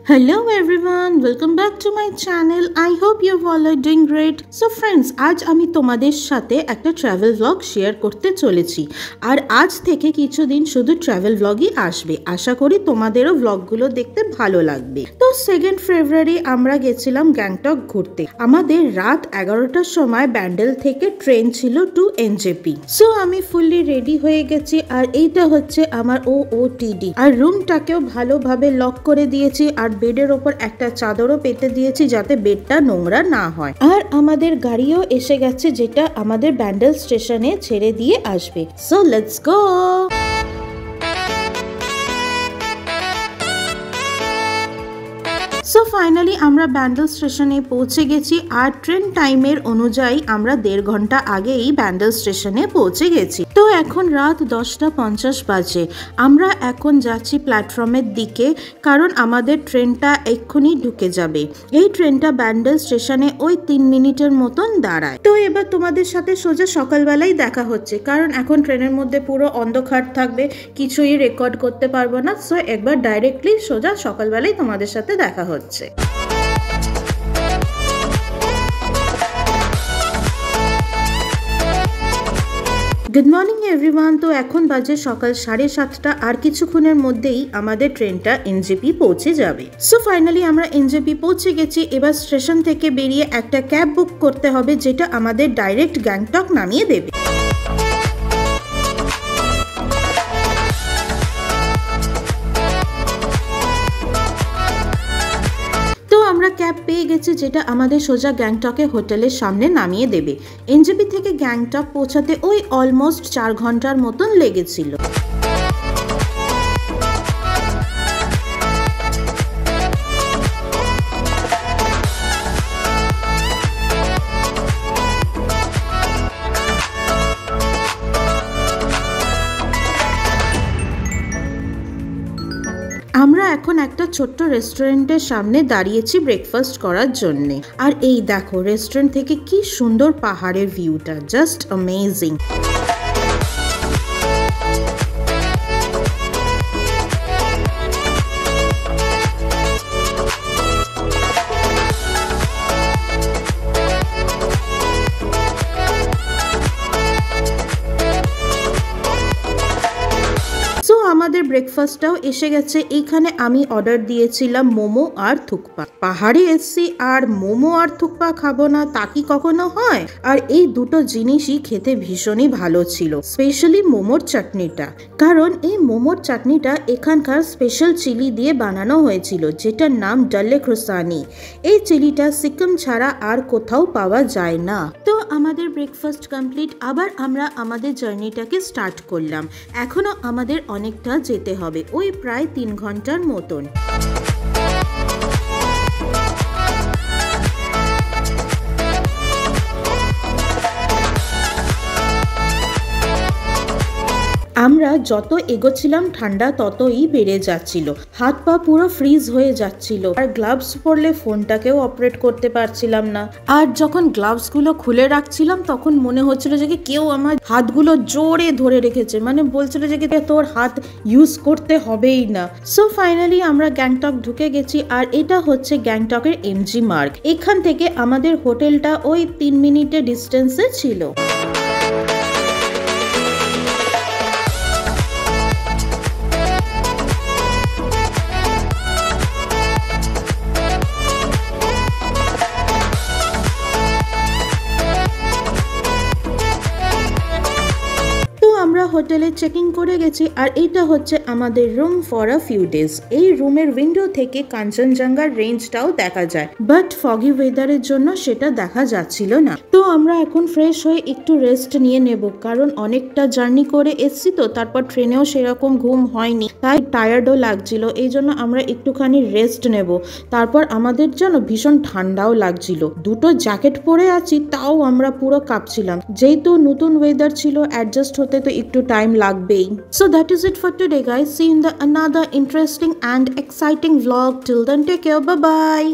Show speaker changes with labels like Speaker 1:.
Speaker 1: Hello everyone, welcome back to my channel. I hope you all are doing great. So friends, আজ আমি তোমাদের সাথে একটা travel blog share করতে চলেছি। আর আজ থেকে কিছুদিন শুধু ট্রাভেল ব্লগই আসবে। আশা করি তোমাদেরও ব্লগগুলো দেখতে ভালো লাগবে। তো 2 ফেব্রুয়ারি আমরা গেছিলাম গ্যাংটক ঘুরতে। আমাদের রাত 11টার সময় ব্যান্ডেল থেকে ট্রেন ছিল টু এনজেপি। সো আমি ফুললি রেডি হয়ে গেছি আর এইটা হচ্ছে আমার ওওটিডি। আর রুমটাকেও ভালোভাবে লক করে দিয়েছি আর বেডের ওপর একটা চাদরও পেতে দিয়েছি যাতে বেডটা নোংরা না হয়। আর আমাদের গাড়িও এসে গেছে যেটা আমাদের ব্যান্ডেল স্টেশনে ছেড়ে দিয়ে আসবে। So let's go. So finally আমরা ব্যান্ডেল স্টেশনে পৌঁছে গেছি আর ট্রেন টাইমের অনুযায়ী আমরা 1.5 ঘন্টা আগেই ব্যান্ডেল স্টেশনে পৌঁছে গেছি। তো এখন রাত 10:50 বাজে। আমরা এখন যাচ্ছি প্ল্যাটফর্মের দিকে কারণ আমাদের ট্রেনটা এক্ষুনি ঢুকে যাবে। এই ট্রেনটা ব্যান্ডেল স্টেশনে ওই 3 মিনিটের মতন দাঁড়ায়। তো এবার তোমাদের সাথে সোজা সকালবেলাই দেখা হচ্ছে কারণ এখন ট্রেনের মধ্যে পুরো অন্ধকার থাকবে, কিছুই রেকর্ড করতে পারবো না। সো একবার ডাইরেক্টলি সোজা সকালবেলাই তোমাদের সাথে দেখা হচ্ছে। Good morning everyone. তো এখন বাজে সকাল 7:30 আর কিছুক্ষণের মধ্যেই আমাদের ট্রেনটা এনজেপি পৌঁছে যাবে। সো ফাইনালি আমরা এনজেপি পৌঁছে গেছি। এবার স্টেশন থেকে বেরিয়ে একটা ক্যাব বুক করতে হবে যেটা আমাদের ডাইরেক্ট গ্যাংটক নামিয়ে দেবে। আমরা ক্যাব পেয়ে গেছি যেটা আমাদের সোজা গ্যাংটকে হোটেলের সামনে নামিয়ে দেবে। এনজেপি থেকে গ্যাংটক পৌঁছাতে ওই অলমোস্ট 4 ঘন্টার মতন লেগেছিল। আমরা এখন একটা ছোট্ট রেস্টুরেন্টের সামনে দাঁড়িয়েছি ব্রেকফাস্ট করার জন্য। আর এই দেখো রেস্টুরেন্ট থেকে কি সুন্দর পাহাড়ের ভিউটা, জাস্ট অ্যামেজিং। আমাদের ব্রেকফাস্টটাও এসে গেছে। এইখানে আমি অর্ডার দিয়েছিলাম মোমো আর থুকপা। পাহাড়ে এসছি আর মোমো আর থুকপা খাবো না তা কি কখনো হয়? আর এই দুটো জিনিসই খেতে ভীষণই ভালো ছিল, স্পেশালি মোমোর চাটনিটা। কারণ এই মোমোর চাটনিটা এখানকার স্পেশাল চিলি দিয়ে বানানো হয়েছিল যেটার নাম ডালে ক্রোসানি। এই চিলিটা সিকিম ছাড়া আর কোথাও পাওয়া যায় না। তো আমাদের ব্রেকফাস্ট কমপ্লিট। আবার আমরা আমাদের জার্নিটাকে স্টার্ট করলাম। এখনো আমাদের অনেকটা যেতে হবে, ওই প্রায় 3 ঘন্টার মতন। আমরা যত এগোচ্ছিলাম ঠান্ডা ততই বেড়ে যাচ্ছিল, হাত পা পুরো ফ্রিজ হয়ে যাচ্ছিল। আর গ্লাভস পরলে ফোনটাকেও অপারেট করতে পারছিলাম না। আর যখন গ্লাভস গুলো খুলে রাখছিলাম তখন মনে হচ্ছিল যে কেউ আমার হাতগুলো জোরে ধরে রেখেছে, মানে বলছিল যে তোর হাত ইউজ করতে হবেই না। সো ফাইনালি আমরা গ্যাংটক ঢুকে গেছি আর এটা হচ্ছে গ্যাংটকের এমজি মার্গ। এখান থেকে আমাদের হোটেলটা ওই 3 মিনিটের ডিস্টেন্সে ছিল। হোটেলে চেকিং করে গেছি আর এটা হচ্ছে আমাদের room for a few days. এই রুমের উইন্ডো থেকে কাঞ্চনজঙ্ঘার রেঞ্জটাও দেখা যায়, বাট ফগি ওয়েদারের জন্য সেটা দেখা যাচ্ছিল না। তো আমরা এখন ফ্রেশ হয়ে একটু রেস্ট নিয়ে নেব কারণ অনেকটা জার্নি করে এসছি, তো তারপর ট্রেনেও সেরকম ঘুম হয়নি, তাই টায়ার্ডও লাগছিল। এই জন্য আমরা একটুখানি রেস্ট নেব। তারপর আমাদের যেন ভীষণ ঠান্ডাও লাগছিল, দুটো জ্যাকেট পরে আছি তাও আমরা পুরো কাঁপছিলাম। যেহেতু নতুন ওয়েদার ছিল, অ্যাডজাস্ট হতে তো একটু টাইম লাগবেই। So that is it for today guys. See you in the another interesting and exciting vlog. Till then take care. Bye bye.